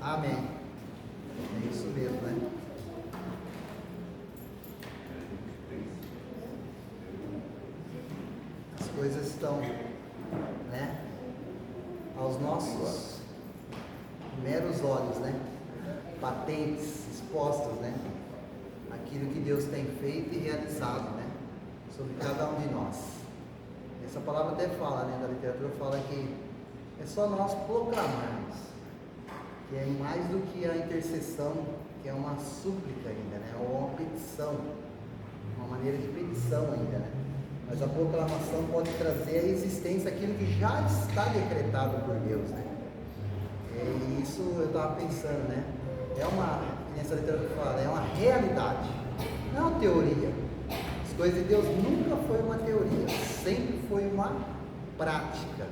Amém. É isso mesmo, né? As coisas estão, né, aos nossos meros olhos, né? Patentes, expostas, né? Aquilo que Deus tem feito e realizado, né? Sobre cada um de nós. Essa palavra até fala, né? Da literatura fala que é só nós proclamarmos, que é mais do que a intercessão, que é uma súplica ainda, né? Ou uma petição, uma maneira de petição ainda, né? Mas a proclamação pode trazer à existência aquilo que já está decretado por Deus, né? E isso eu estava pensando, né? É uma, nessa literatura fala, é uma realidade, não é uma teoria. As coisas de Deus nunca foi uma teoria, sempre foi uma prática.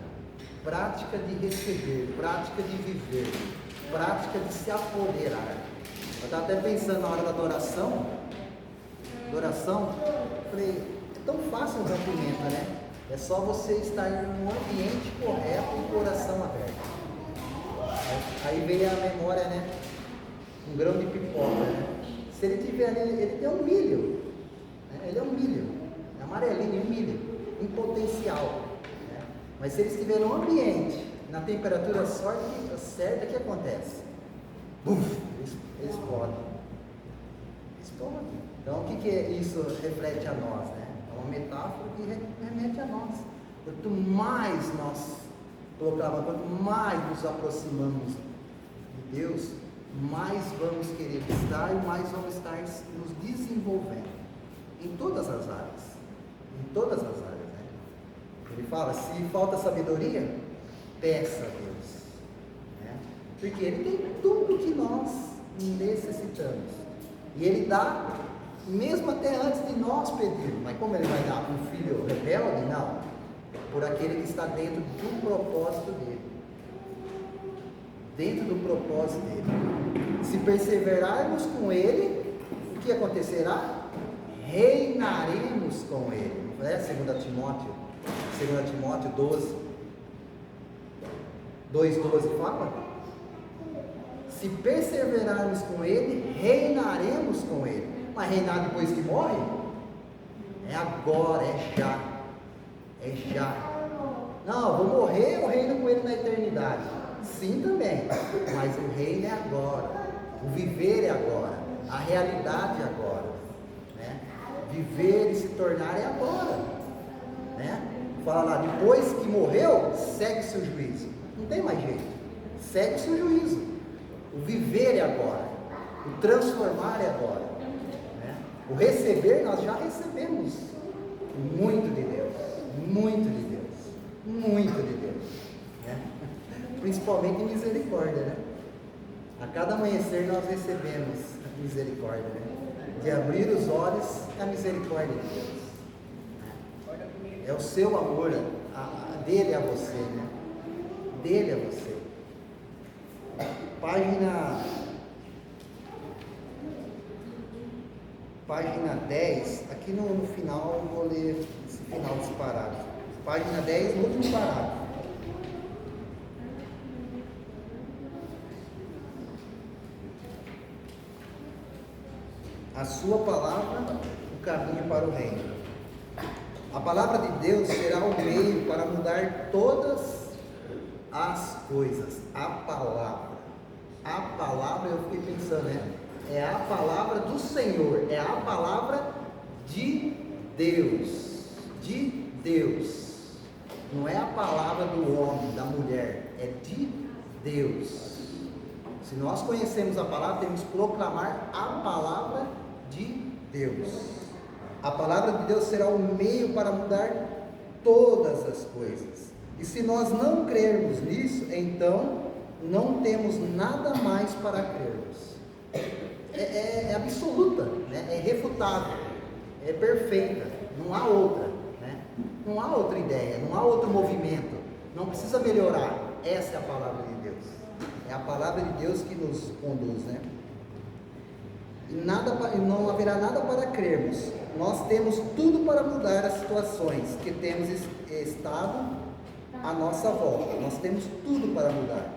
Prática de receber, prática de viver, prática de se apoderar. Eu estava até pensando na hora da adoração, falei, é tão fácil o rompimento, né? É só você estar em um ambiente correto e o coração aberto. Aí veio a memória, né? Um grão de pipoca, né? Se ele tiver ali, ele tem um milho, né? Ele é um milho, é amarelinho, um milho, em potencial. Mas se eles estiverem no ambiente, na temperatura certa, o que acontece? Buf, eles explodem. Então o que isso reflete a nós, né? É uma metáfora que remete a nós. Quanto mais nós proclamamos, quanto mais nos aproximamos de Deus, mais vamos querer estar e mais vamos estar nos desenvolvendo em todas as áreas. Em todas as áreas. Ele fala, se falta sabedoria, peça a Deus, né? Porque Ele tem tudo que nós necessitamos, e Ele dá, mesmo até antes de nós pedirmos. Mas como Ele vai dar para um filho rebelde? Não, por aquele que está dentro do propósito dEle, dentro do propósito dEle. Se perseverarmos com Ele, o que acontecerá? Reinaremos com Ele, não é? 2 Timóteo 12, 2,12 fala: se perseverarmos com Ele, reinaremos com Ele. Mas reinar depois que morre? É agora, é já. É já. Não, vou morrer, eu reino com Ele na eternidade. Sim, também. Mas o reino é agora. O viver é agora. A realidade é agora. Né? Viver e se tornar é agora. Né? Fala lá, depois que morreu, segue-se o juízo. Não tem mais jeito. Segue-se o juízo. O viver é agora. O transformar é agora. Né? O receber, nós já recebemos muito de Deus. Muito de Deus. Muito de Deus. Né? Principalmente misericórdia, né? A cada amanhecer nós recebemos misericórdia, né? De abrir os olhos é a misericórdia de Deus. É o seu amor, dele a você, né? Dele a você. Página 10, aqui no final eu vou ler esse final desse parágrafo. Página 10, no último parágrafo. A sua palavra, o caminho para o reino. A palavra de Deus será o meio para mudar todas as coisas. A palavra, eu fiquei pensando, né? É a palavra do Senhor, é a palavra de Deus. De Deus. Não é a palavra do homem, da mulher, é de Deus. Se nós conhecemos a palavra, temos que proclamar a palavra de Deus. A palavra de Deus será o meio para mudar todas as coisas. E se nós não crermos nisso, então não temos nada mais para crermos. É absoluta, né? É irrefutável, é perfeita, não há outra, né? Não há outra ideia, não há outro movimento, não precisa melhorar. Essa é a palavra de Deus. É a palavra de Deus que nos conduz, né? E não haverá nada para crermos. Nós temos tudo para mudar as situações que temos estado à nossa volta. Nós temos tudo para mudar.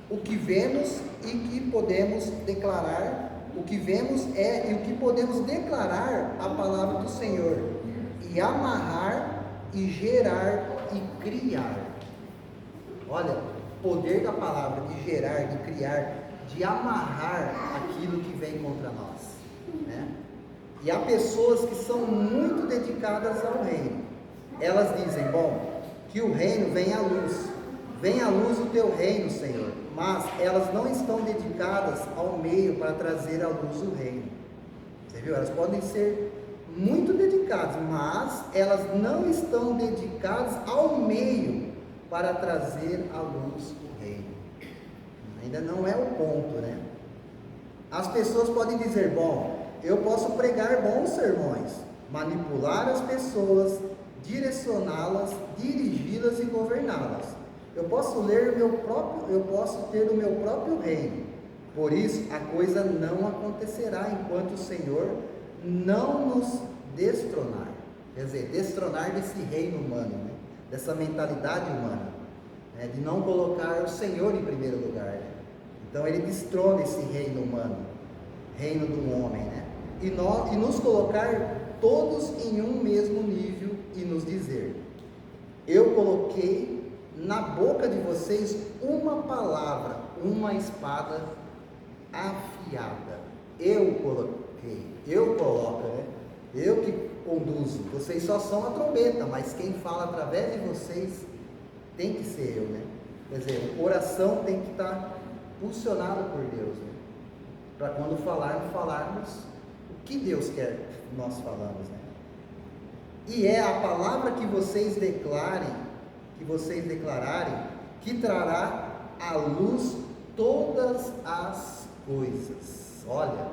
o que vemos e que podemos declarar, o que vemos e o que podemos declarar a palavra do Senhor, e amarrar, e gerar, e criar. Olha, o poder da palavra de gerar, de criar, de amarrar aquilo que vem contra nós, né? E há pessoas que são muito dedicadas ao reino. Elas dizem, bom, que o reino venha à luz o teu reino, Senhor. Mas elas não estão dedicadas ao meio para trazer à luz o reino. Você viu? Elas podem ser muito dedicadas, mas elas não estão dedicadas ao meio para trazer à luz o reino. Ainda não é o ponto, né? As pessoas podem dizer, bom, eu posso pregar bons sermões, manipular as pessoas, direcioná-las, dirigi-las e governá-las. Eu posso ter o meu próprio reino. Por isso, a coisa não acontecerá enquanto o Senhor não nos destronar. Quer dizer, destronar desse reino humano, né? Dessa mentalidade humana, né? De não colocar o Senhor em primeiro lugar, né? Então ele destrona esse reino humano, reino do homem, né? E nos colocar todos em um mesmo nível e nos dizer, eu coloquei na boca de vocês uma palavra, uma espada afiada. Eu coloquei, eu coloco, né? Eu que conduzo. Vocês só são a trombeta, mas quem fala através de vocês tem que ser eu, né? Quer dizer, o coração tem que estar pulsionado por Deus, né? Para quando falarmos o que Deus quer que nós falamos, né? E é a palavra que vocês declararem, que trará à luz todas as coisas. Olha,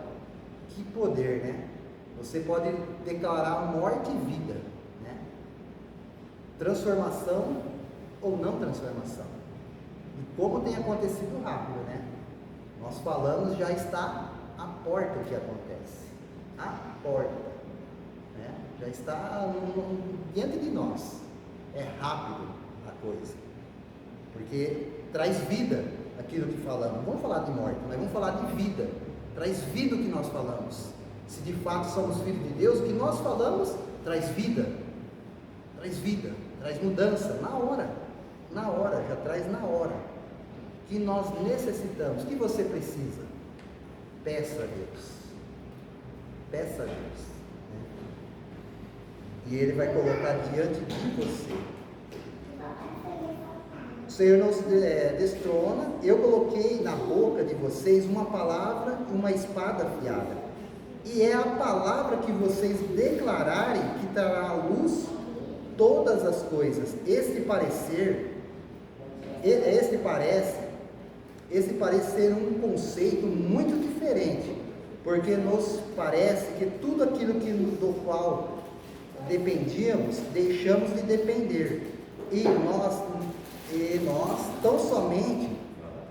que poder, né? Você pode declarar morte e vida, né? Transformação ou não transformação. E como tem acontecido rápido, né? Nós falamos, já está à porta o que acontece. À porta, né? Já está diante de nós. É rápido a coisa, porque traz vida aquilo que falamos. Não vamos falar de morte, mas vamos falar de vida. Traz vida o que nós falamos. Se de fato somos filhos de Deus, o que nós falamos traz vida, traz mudança na hora, já traz na hora. Que nós necessitamos, que você precisa, peça a Deus, né? E Ele vai colocar diante de você. O Senhor nos destrona. Eu coloquei na boca de vocês uma palavra, uma espada afiada. E é a palavra que vocês declararem que trará à luz todas as coisas. Esse parece ser um conceito muito diferente, porque nos parece que tudo aquilo do qual dependíamos, deixamos de depender, e nós tão somente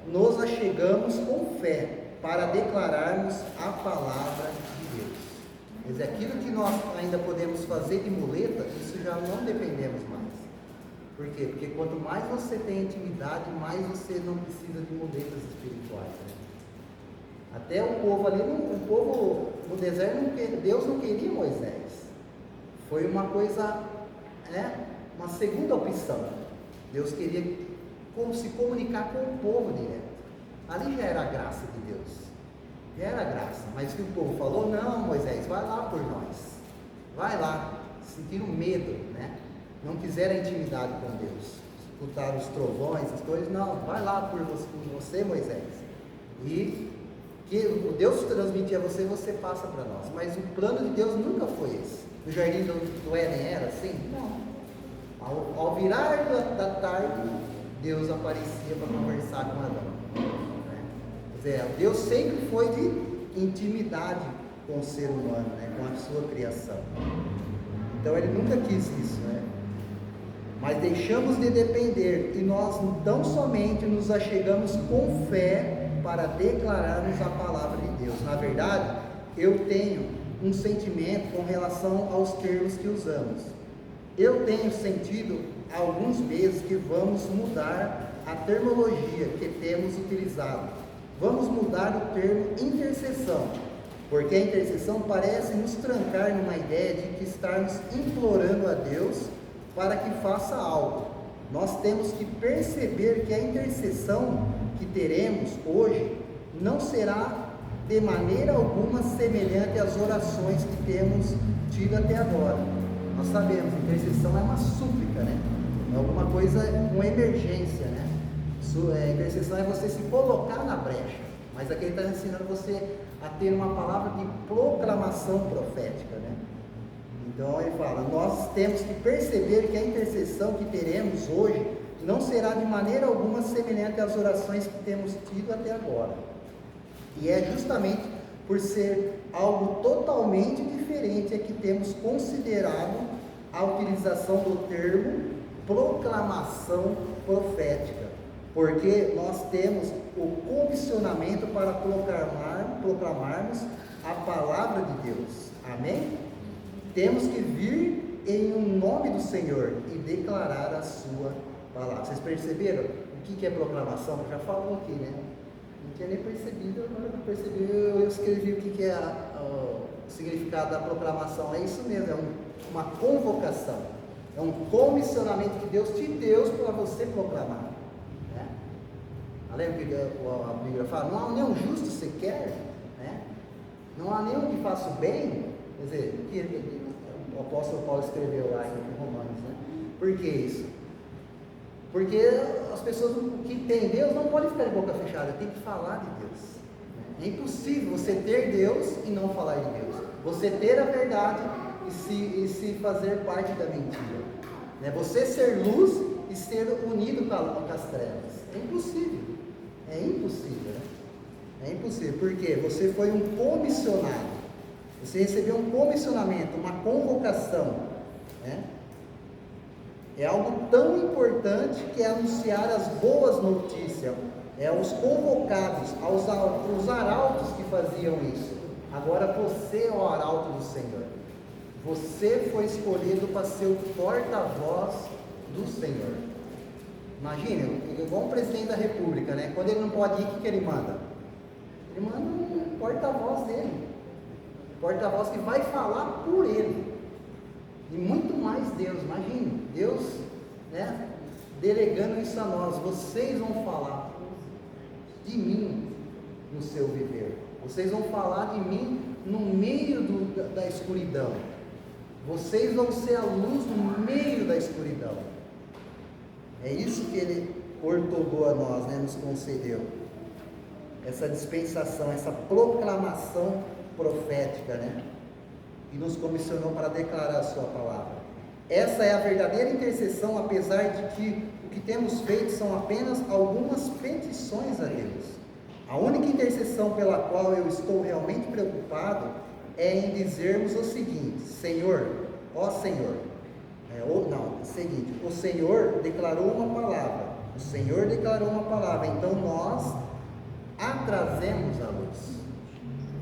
nos achegamos com fé para declararmos a palavra de Deus. Quer dizer, aquilo que nós ainda podemos fazer de muleta, isso já não dependemos mais. Por quê? Porque quanto mais você tem intimidade, mais você não precisa de muletas espirituais, né? Até o povo ali, no deserto, Deus não queria Moisés. Foi uma coisa, né? Uma segunda opção. Deus queria se comunicar com o povo direto. Ali já era a graça de Deus. Já era a graça. Mas o que o povo falou? Não, Moisés, vai lá por nós. Vai lá. Sentiram medo, né? Não quiseram intimidade com Deus. Escutaram os trovões, as coisas. Não, vai lá por você, Moisés. E que o Deus transmitir a você, você passa para nós. Mas o plano de Deus nunca foi esse. O jardim do Éden era assim? Não. Ao virar da tarde, Deus aparecia para conversar com Adão. Quer dizer, Deus sempre foi de intimidade com o ser humano, né? Com a sua criação. Então Ele nunca quis isso, né? Mas deixamos de depender e nós tão somente nos achegamos com fé para declararmos a palavra de Deus. Na verdade, eu tenho um sentimento com relação aos termos que usamos. Eu tenho sentido há alguns meses que vamos mudar a terminologia que temos utilizado. Vamos mudar o termo intercessão, porque a intercessão parece nos trancar numa ideia de que estarmos implorando a Deus para que faça algo. Nós temos que perceber que a intercessão que teremos hoje não será de maneira alguma semelhante às orações que temos tido até agora. Nós sabemos, intercessão é uma súplica, né? É alguma coisa, uma emergência, né? Intercessão é você se colocar na brecha, mas aqui ele está ensinando você a ter uma palavra de proclamação profética, né? Então ele fala, nós temos que perceber que a intercessão que teremos hoje não será de maneira alguma semelhante às orações que temos tido até agora. E é justamente por ser algo totalmente diferente é que temos considerado a utilização do termo proclamação profética, porque nós temos o comissionamento para proclamarmos a palavra de Deus, amém? Temos que vir em um nome do Senhor e declarar a sua palavra. Vocês perceberam o que é proclamação? Já falou aqui, né? Não tinha nem percebido, agora eu percebi, eu escrevi o que é o significado da proclamação. É isso mesmo, é uma convocação, é um comissionamento que Deus te deu para você proclamar, né? Lembra que a Bíblia fala, não há nenhum justo sequer, né? Não há nenhum que faça o bem, quer dizer, que o apóstolo Paulo escreveu lá em Romanos, né? Por que isso? Porque as pessoas que têm Deus não podem ficar de boca fechada, tem que falar de Deus, né? É impossível você ter Deus e não falar de Deus, você ter a verdade e se fazer parte da mentira, né? Você ser luz e ser unido com as trevas, é impossível, né? É impossível, porque você foi um comissionado, você recebeu um comissionamento, uma convocação, né? É algo tão importante que é anunciar as boas notícias, os convocados, os arautos que faziam isso. Agora você é o arauto do Senhor, você foi escolhido para ser o porta-voz do Senhor. Imagine, igual um presidente da república, né? Quando ele não pode ir, o que ele manda? Ele manda um porta-voz dele, porta-voz que vai falar por ele. E muito mais Deus, imagine, Deus, né, delegando isso a nós. Vocês vão falar de mim no seu viver, vocês vão falar de mim no meio da escuridão, vocês vão ser a luz no meio da escuridão. É isso que ele ortogou a nós, né, nos concedeu, essa dispensação, essa proclamação profética, né? E nos comissionou para declarar a sua palavra. Essa é a verdadeira intercessão, apesar de que o que temos feito são apenas algumas petições a Deus. A única intercessão pela qual eu estou realmente preocupado é em dizermos o seguinte: Senhor, ó Senhor, o Senhor declarou uma palavra, o Senhor declarou uma palavra, então nós a trazemos à luz.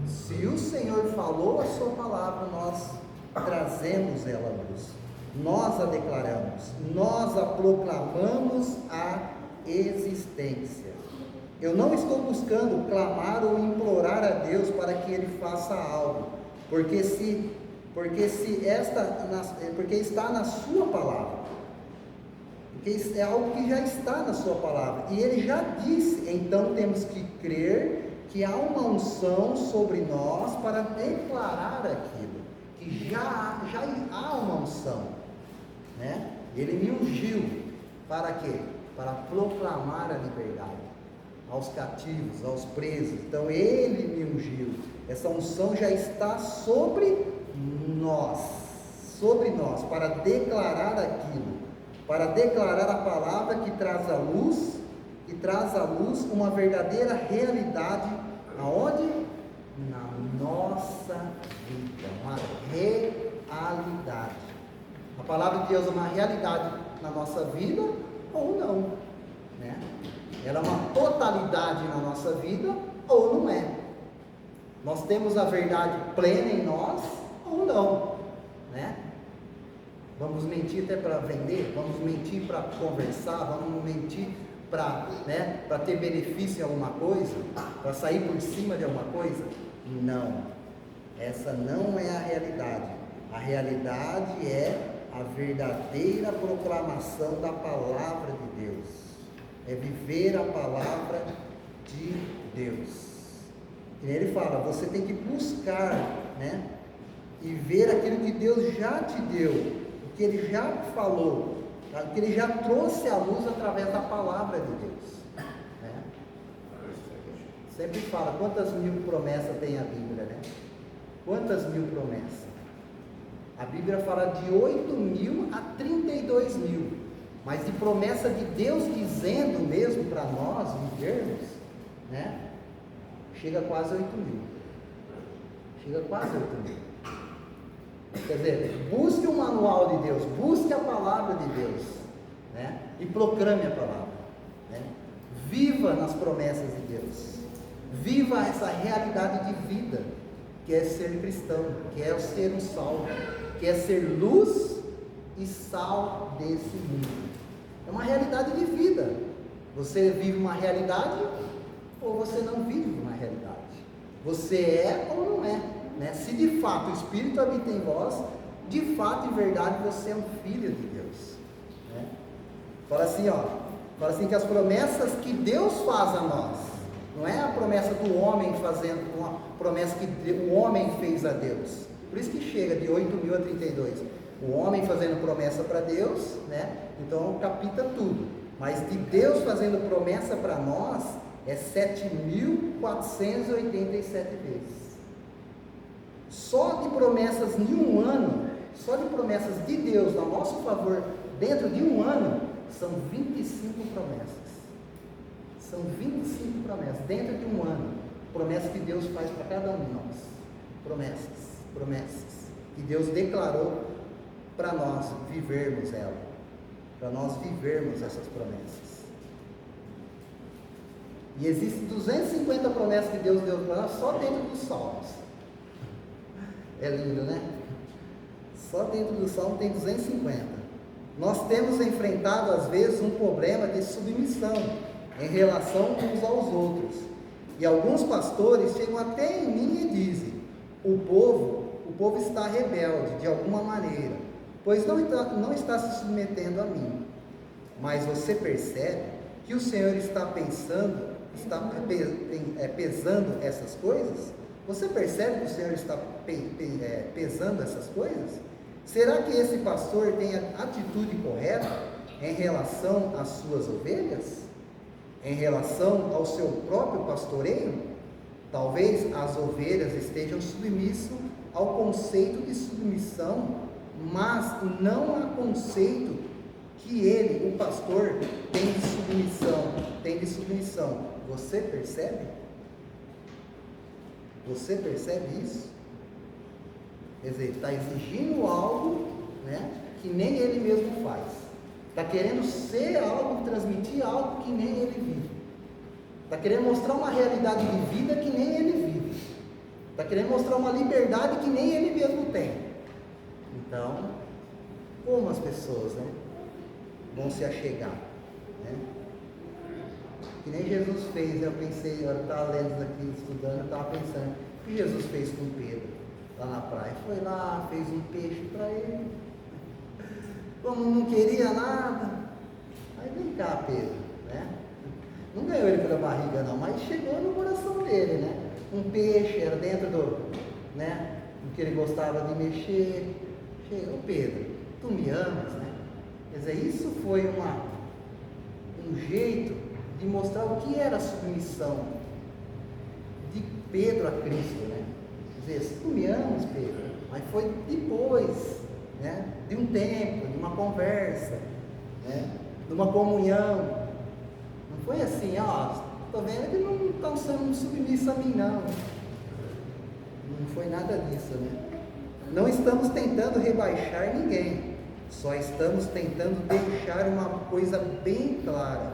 Se o Senhor falou a sua palavra, nós trazemos ela à luz, nós a declaramos, nós a proclamamos à existência. Eu não estou buscando clamar ou implorar a Deus para que Ele faça algo, porque está na sua palavra, porque é algo que já está na sua palavra, e Ele já disse. Então temos que crer que há uma unção sobre nós para declarar aquilo, que já há uma unção, né? Ele me ungiu, para quê? Para proclamar a liberdade aos cativos, aos presos. Então Ele me ungiu, essa unção já está sobre nós, para declarar aquilo, para declarar a palavra que traz à luz, uma verdadeira realidade. Aonde? Na nossa vida, uma realidade. A palavra de Deus é uma realidade na nossa vida ou não, né? Ela é uma totalidade na nossa vida ou não é. Nós temos a verdade plena em nós ou não, né? Vamos mentir até para vender, vamos mentir para conversar, vamos mentir para, né, para ter benefício em alguma coisa, para sair por cima de alguma coisa? Não, essa não é a realidade. A realidade é a verdadeira proclamação da palavra de Deus, é viver a palavra de Deus. E ele fala, você tem que buscar, né, e ver aquilo que Deus já te deu, o que Ele já falou, o que Ele já trouxe à luz através da palavra de Deus, né? Sempre fala, quantas mil promessas tem a Bíblia, né? Quantas mil promessas? A Bíblia fala de 8.000 a 32.000, mas de promessa de Deus dizendo mesmo para nós vivermos, né? Chega quase 8.000. Chega quase 8.000. Quer dizer, busque o manual de Deus, busque a palavra de Deus, né? E proclame a palavra, né? Viva nas promessas de Deus, viva essa realidade de vida, que é ser cristão, que é ser um salvo, que é ser luz e sal desse mundo. É uma realidade de vida. Você vive uma realidade ou você não vive uma realidade? Você é ou não é, né? Se de fato o Espírito habita em vós, de fato e verdade você é um filho de Deus, né? Fala assim, fala assim que as promessas que Deus faz a nós, não é a promessa do homem fazendo, uma promessa que o homem fez a Deus. Por isso que chega de 8.000 a 32. O homem fazendo promessa para Deus, né? Então capita tudo. Mas de Deus fazendo promessa para nós é 7.487 vezes. Só de promessas em um ano, só de promessas de Deus a nosso favor, dentro de um ano, são 25 promessas. São 25 promessas, dentro de um ano. Promessas que Deus faz para cada um de nós. Promessas que Deus declarou para nós vivermos ela. Para nós vivermos essas promessas. E existem 250 promessas que Deus deu para nós só dentro dos Salmos. É lindo, né? Só dentro do Salmo tem 250. Nós temos enfrentado às vezes um problema de submissão em relação uns aos outros. E alguns pastores chegam até em mim e dizem: o povo está rebelde de alguma maneira, pois não está se submetendo a mim. Mas você percebe que o Senhor está pesando essas coisas? Você percebe que o Senhor está pesando essas coisas? Será que esse pastor tem a atitude correta em relação às suas ovelhas? Em relação ao seu próprio pastoreio? Talvez as ovelhas estejam submissas ao conceito de submissão, mas não há conceito que ele, o pastor, tem de submissão. Você percebe? Você percebe isso? Quer dizer, está exigindo algo, né, que nem ele mesmo faz. Está querendo ser algo, transmitir algo que nem ele vive. Está querendo mostrar uma realidade de vida que nem ele vive. Está querendo mostrar uma liberdade que nem ele mesmo tem. Então, como as pessoas, né, vão se achegar, né? Que nem Jesus fez. Eu pensei, eu estava lendo isso aqui, estudando, eu estava pensando, o que Jesus fez com Pedro lá na praia? Foi lá, fez um peixe para ele, como não queria nada, aí vem cá Pedro, né? Não ganhou ele pela barriga não, mas chegou no coração dele, né? Um peixe, era dentro do, né, do que ele gostava de mexer. Chegou: Pedro, tu me amas, né? Quer dizer, isso foi um jeito de mostrar o que era a submissão de Pedro a Cristo, né? Quer dizer, se tu me amas, Pedro, mas foi depois, né, de um tempo, de uma conversa, né, de uma comunhão. Não foi assim, estou vendo que não estão sendo submissos a mim, não. Não foi nada disso, né? Não estamos tentando rebaixar ninguém, só estamos tentando deixar uma coisa bem clara,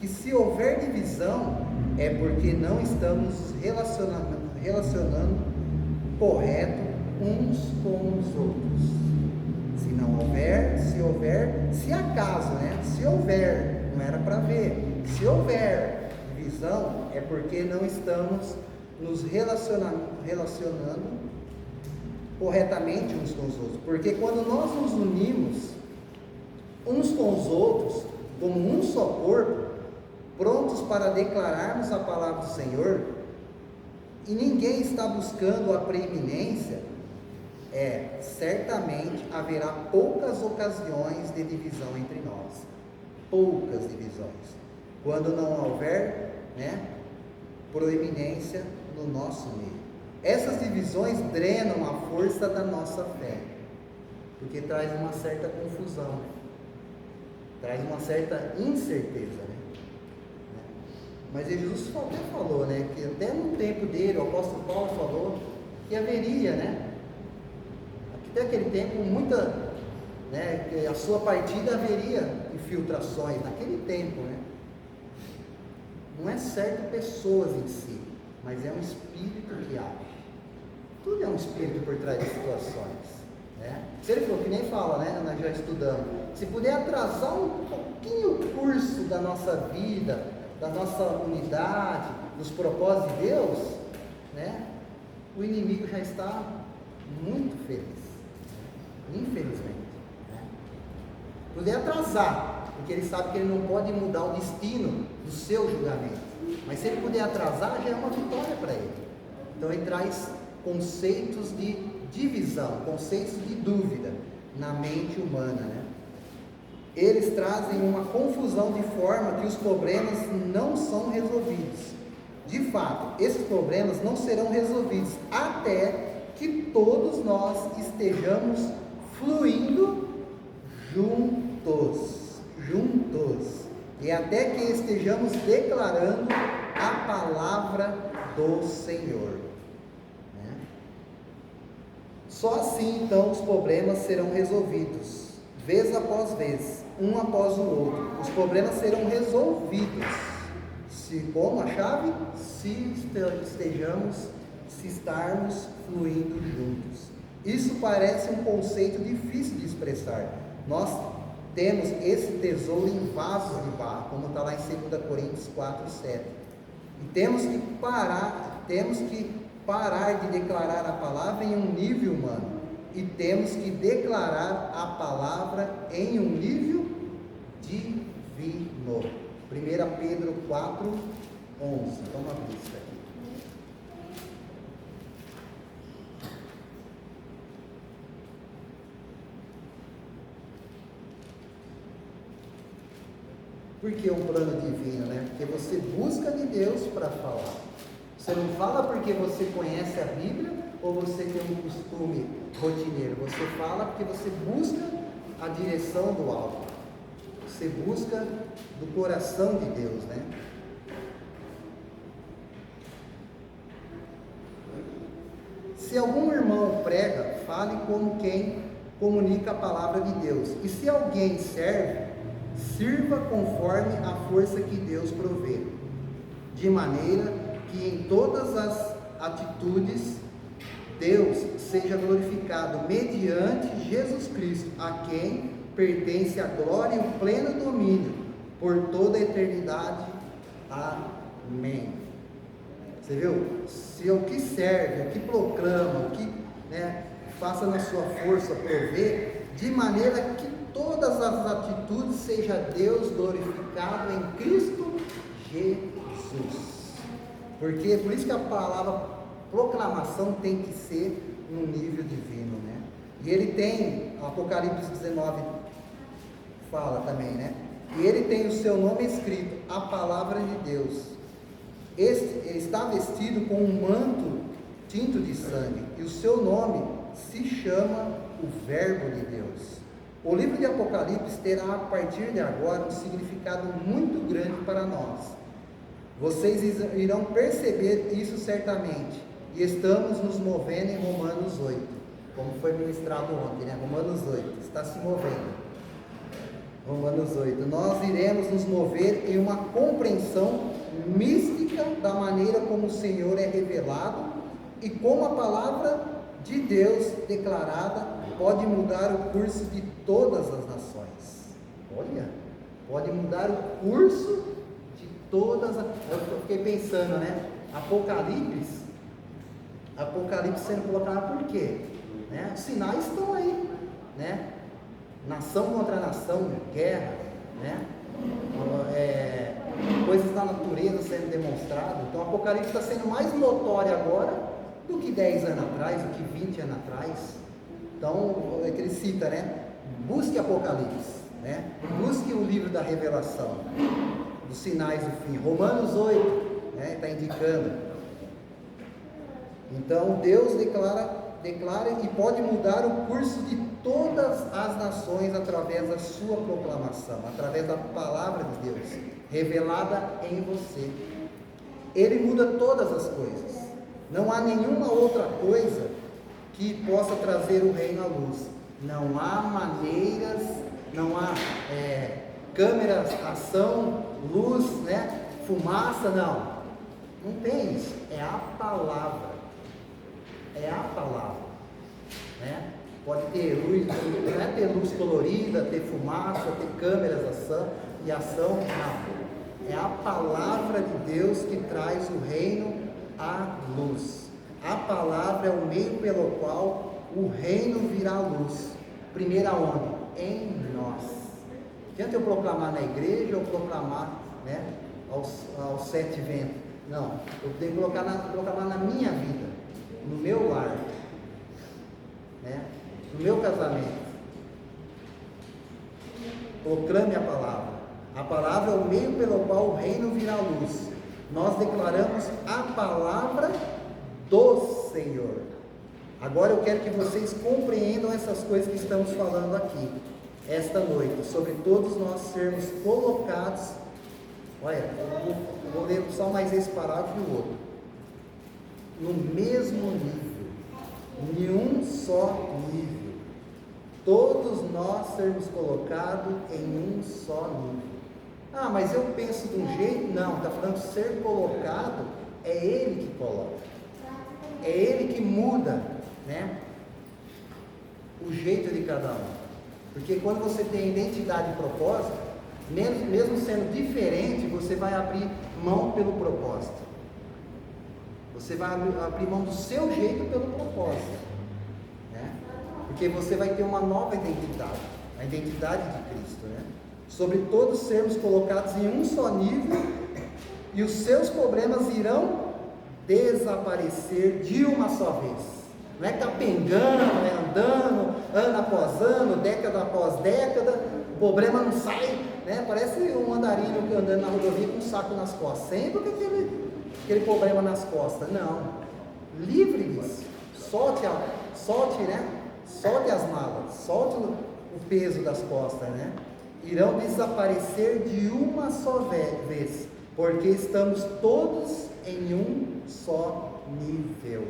que se houver divisão, é porque não estamos relacionando correto uns com os outros. Se acaso, né? Se houver, não era para ver, Se houver divisão, é porque não estamos nos relacionando corretamente uns com os outros. Porque quando nós nos unimos uns com os outros, como um só corpo, prontos para declararmos a palavra do Senhor, e ninguém está buscando a preeminência, certamente haverá poucas ocasiões de divisão entre nós. Poucas divisões. Quando não houver, proeminência no nosso meio. Essas divisões drenam a força da nossa fé, porque traz uma certa confusão, traz uma certa incerteza, Mas Jesus até falou, que até no tempo dele, o apóstolo Paulo falou que haveria, até aquele tempo, que a sua partida haveria infiltrações, naquele tempo, Não é certo pessoas em si, mas é um espírito que age. Tudo é um espírito por trás das situações, Se ele falou, que nem fala, nós já estudamos, se puder atrasar um pouquinho o curso da nossa vida, da nossa unidade, dos propósitos de Deus, o inimigo já está muito feliz, infelizmente. Puder atrasar, porque ele sabe que ele não pode mudar o destino do seu julgamento, mas se ele puder atrasar, já é uma vitória para ele. Então ele traz conceitos de divisão, conceitos de dúvida na mente humana, Eles trazem uma confusão de forma que os problemas não são resolvidos. De fato, esses problemas não serão resolvidos até que todos nós estejamos fluindo juntos, e até que estejamos declarando a palavra do Senhor. Só assim, então, os problemas serão resolvidos, vez após vez, um após o outro. Os problemas serão resolvidos. Como a chave? Se estarmos fluindo juntos. Isso parece um conceito difícil de expressar. Nós temos esse tesouro em vasos de barro, como está lá em 2 Coríntios 4:7. E temos que parar de declarar a palavra em um nível humano. E temos que declarar a palavra em um nível divino. 1 Pedro 4:11. Vamos abrir isso aqui. Por que um plano divino, Porque você busca de Deus para falar. Você não fala porque você conhece a Bíblia ou você tem um costume rotineiro. Você fala porque você busca a direção do alto. Você busca do coração de Deus, Se algum irmão prega, fale como quem comunica a palavra de Deus. E se alguém serve, sirva conforme a força que Deus provê, de maneira que em todas as atitudes Deus seja glorificado mediante Jesus Cristo, a quem pertence a glória e o pleno domínio por toda a eternidade. Amém. Você viu? Se o que serve, o que proclama, o que faça na sua força prover, de maneira que todas as atitudes seja Deus glorificado em Cristo Jesus. Porque por isso que a palavra proclamação tem que ser num nível divino, E ele tem, Apocalipse 19 fala também, E ele tem o seu nome escrito, a palavra de Deus. Ele está vestido com um manto tinto de sangue, e o seu nome se chama o Verbo de Deus. O livro de Apocalipse terá a partir de agora um significado muito grande para nós. Vocês irão perceber isso certamente, e estamos nos movendo em Romanos 8, como foi ministrado ontem, Romanos 8, está se movendo. Romanos 8, nós iremos nos mover em uma compreensão mística da maneira como o Senhor é revelado e como a palavra de Deus declarada pode mudar o curso de todas as nações. Olha, pode mudar o curso de Eu fiquei pensando, né? Apocalipse sendo colocado por quê? Né? Os sinais estão aí, né? Nação contra nação, guerra, né? Coisas da natureza sendo demonstradas. Então, o Apocalipse está sendo mais notório agora do que 10 anos atrás, do que 20 anos atrás. Então, é que ele cita, né? Busque Apocalipse, né? Busque o livro da revelação, dos sinais do fim. Romanos 8, né? Está indicando. Então, Deus declara e pode mudar o curso de todas as nações através da sua proclamação, através da palavra de Deus, revelada em você. Ele muda todas as coisas. Não há nenhuma outra coisa que possa trazer o reino à luz. Não há maneiras, não há câmeras, ação, luz, né? Fumaça, não. Não tem isso. É a palavra. É a palavra, né? Pode ter luz, não é ter luz colorida, ter fumaça, ter câmeras e ação, não. É a palavra de Deus que traz o reino à luz. A palavra é o meio pelo qual o reino virá à luz. Primeiro aonde? Em nós. Não adianta eu proclamar na igreja ou proclamar, né, aos 7 ventos. Não, eu tenho que proclamar na minha vida, no meu lar, né? No meu casamento. Proclame a palavra. A palavra é o meio pelo qual o reino virá à luz. Nós declaramos a palavra do Senhor. Agora eu quero que vocês compreendam essas coisas que estamos falando aqui, esta noite, sobre todos nós sermos colocados. Olha, eu vou ler só mais esse parágrafo e o outro. No mesmo nível, em um só nível, todos nós sermos colocados em um só nível. Ah, mas eu penso de um jeito? Não, está falando ser colocado, é Ele que coloca, é Ele que muda, né, o jeito de cada um. Porque quando você tem identidade e propósito, mesmo sendo diferente, você vai abrir mão pelo propósito. Você vai abrir mão do seu jeito pelo propósito, né? Porque você vai ter uma nova identidade, a identidade de Cristo, né? Sobre todos sermos colocados em um só nível, e os seus problemas irão desaparecer de uma só vez. Não é que está pengando, andando, ano após ano, década após década, o problema não sai, né? Parece um andarilho andando na rodovia com um saco nas costas, sempre com aquele problema nas costas. Não, livre disso, solte as malas, solte o peso das costas, né? Irão desaparecer de uma só vez, porque estamos todos em um só nível.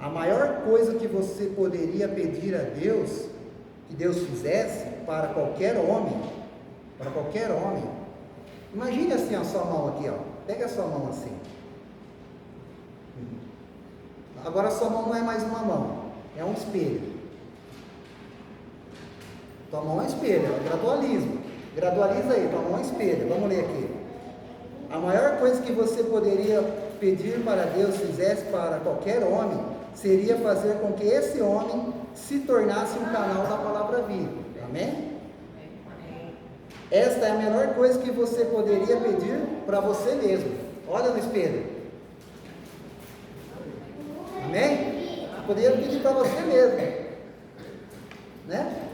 A maior coisa que você poderia pedir a Deus, que Deus fizesse para qualquer homem, imagine assim a sua mão aqui, ó. Pega a sua mão assim. Agora a sua mão não é mais uma mão, é um espelho. Tua mão é um espelho, é gradualismo. Gradualiza aí, tua mão é um espelho. Vamos ler aqui. A maior coisa que você poderia pedir para Deus fizesse para qualquer homem, seria fazer com que esse homem se tornasse um canal da palavra viva. Amém? Esta é a melhor coisa que você poderia pedir para você mesmo. Olha no espelho. Amém? Poderia pedir para você mesmo, né?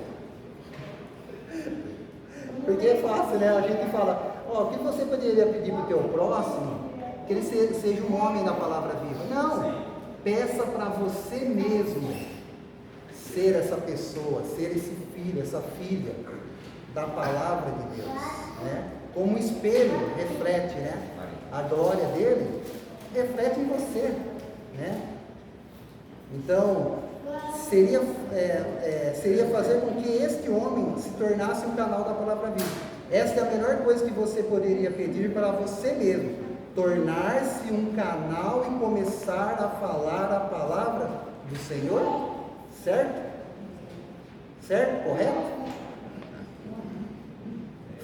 Porque é fácil, né? A gente fala, o que você poderia pedir para o teu próximo? Que ele seja um homem da palavra viva. Não, peça para você mesmo ser essa pessoa, ser esse filho, essa filha da palavra de Deus, né? Como um espelho reflete, né? A glória dele reflete em você, né? Então, seria fazer com que este homem se tornasse um canal da palavra viva. Esta é a melhor coisa que você poderia pedir para você mesmo, tornar-se um canal e começar a falar a palavra do Senhor, certo? Certo? Correto?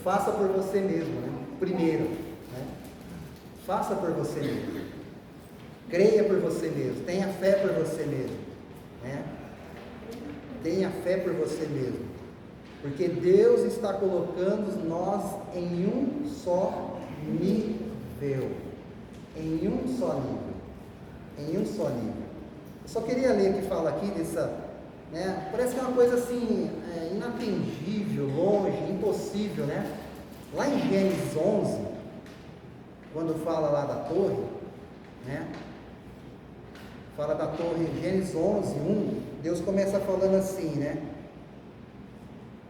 Faça por você mesmo, né? Primeiro, né? Faça por você mesmo. Creia por você mesmo. Tenha fé por você mesmo. Né? Tenha fé por você mesmo. Porque Deus está colocando nós em um só nível. Em um só nível. Em um só nível. Eu só queria ler que fala aqui dessa, né? Parece que é uma coisa assim, inatingível, longe, impossível, né? Lá em Gênesis 11, quando fala lá da torre, né? Fala da torre, Gênesis 11, 1, Deus começa falando assim, né?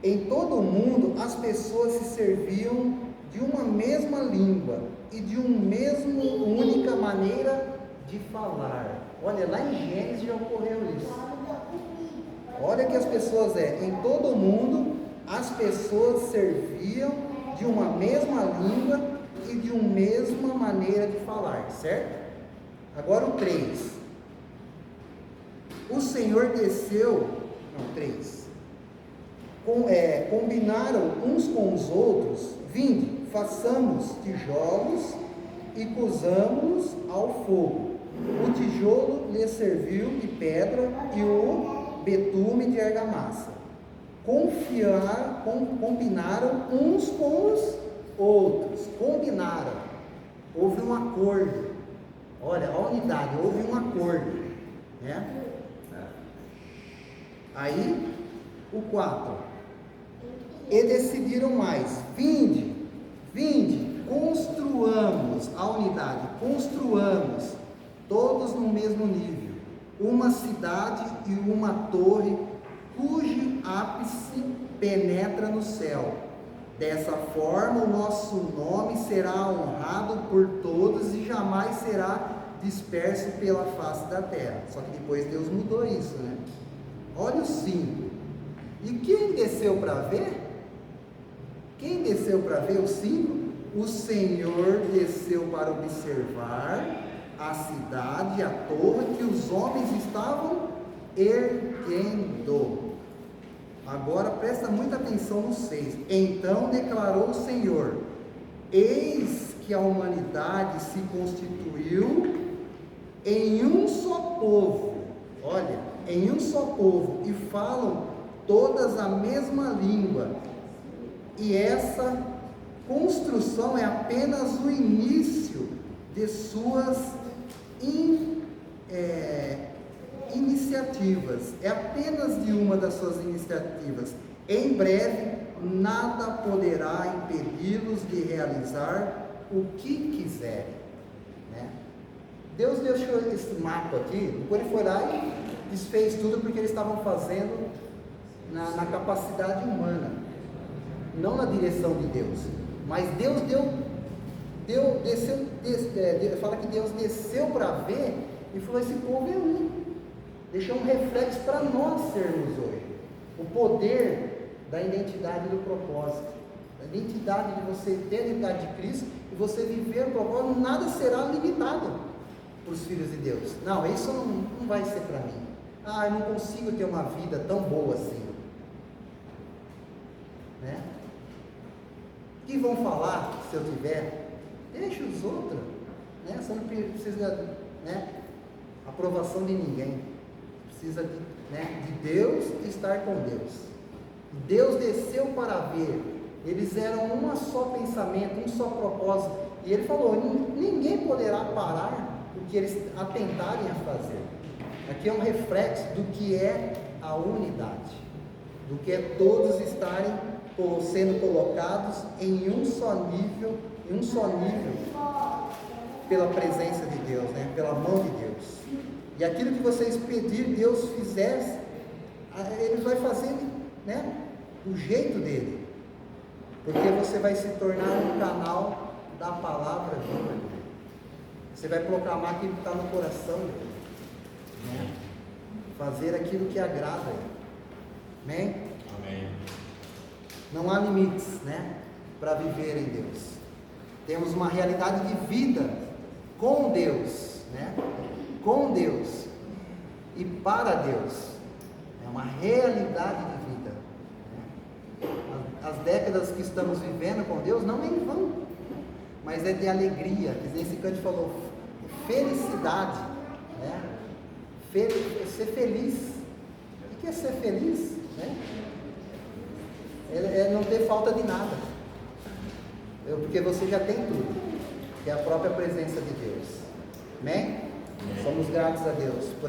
Em todo o mundo as pessoas se serviam de uma mesma língua e de uma mesma única maneira de falar. Olha, lá em Gênesis já ocorreu isso. Olha que as pessoas em todo o mundo as pessoas serviam de uma mesma língua e de uma mesma maneira de falar, certo? Agora o 3. O Senhor desceu, 3. Combinaram uns com os outros, vinde, façamos tijolos e cozamos-los ao fogo. O tijolo lhe serviu de pedra e o betume de argamassa. Combinaram uns com os outros. Combinaram. Houve um acordo. Olha, a unidade, houve um acordo. Né? Aí, o 4. E decidiram mais. Vinde, construamos a unidade. Construamos, todos no mesmo nível, uma cidade e uma torre, cujo ápice penetra no céu. Dessa forma, o nosso nome será honrado por todos e jamais será disperso pela face da terra. Só que depois Deus mudou isso, né? Olha o 5. E quem desceu para ver? Quem desceu para ver o 5? O Senhor desceu para observar a cidade, a torre que os homens estavam erguendo. Agora presta muita atenção no 6. Então declarou o Senhor: eis que a humanidade se constituiu em um só povo. Olha, em um só povo, e falam todas a mesma língua. E essa construção é apenas o início de suas iniciativas. É apenas de uma das suas iniciativas. Em breve, nada poderá impedi-los de realizar o que quiserem. Né? Deus deixou esse mapa aqui, depois ele foi lá e desfez tudo porque eles estavam fazendo na capacidade humana, não na direção de Deus. Mas Deus fala que Deus desceu para ver e falou: esse povo é um. Deixou um reflexo para nós sermos hoje. O poder da identidade e do propósito. A identidade de você ter a identidade de Cristo e você viver o propósito, nada será limitado para os filhos de Deus. Não, isso não vai ser para mim. Eu não consigo ter uma vida tão boa assim. Né? O que vão falar se eu tiver? Deixa os outros. Né? Você não precisa, né, aprovação de ninguém. Precisa de Deus e estar com Deus. Deus desceu para ver. Eles eram um só pensamento, um só propósito. E ele falou: ninguém poderá parar o que eles atentarem a fazer. Aqui é um reflexo do que é a unidade, do que é todos estarem sendo colocados em um só nível, pela presença de Deus, né? Pela mão de Deus. E aquilo que vocês pedirem, Deus fizesse, Ele vai fazer, né, do jeito dele, porque você vai se tornar um canal da palavra viva. Você vai proclamar aquilo que está no coração dele, né? Fazer aquilo que agrada ele. Amém? Amém. Não há limites, né, para viver em Deus. Temos uma realidade de vida com Deus, né? Com Deus e para Deus. É uma realidade de vida. Né? As décadas que estamos vivendo com Deus não é em vão. mas é de alegria. Esse canto falou felicidade, né? Ser feliz. O que é ser feliz? Né? É não ter falta de nada, porque você já tem tudo, que é a própria presença de Deus. Amém? Somos gratos a Deus por essa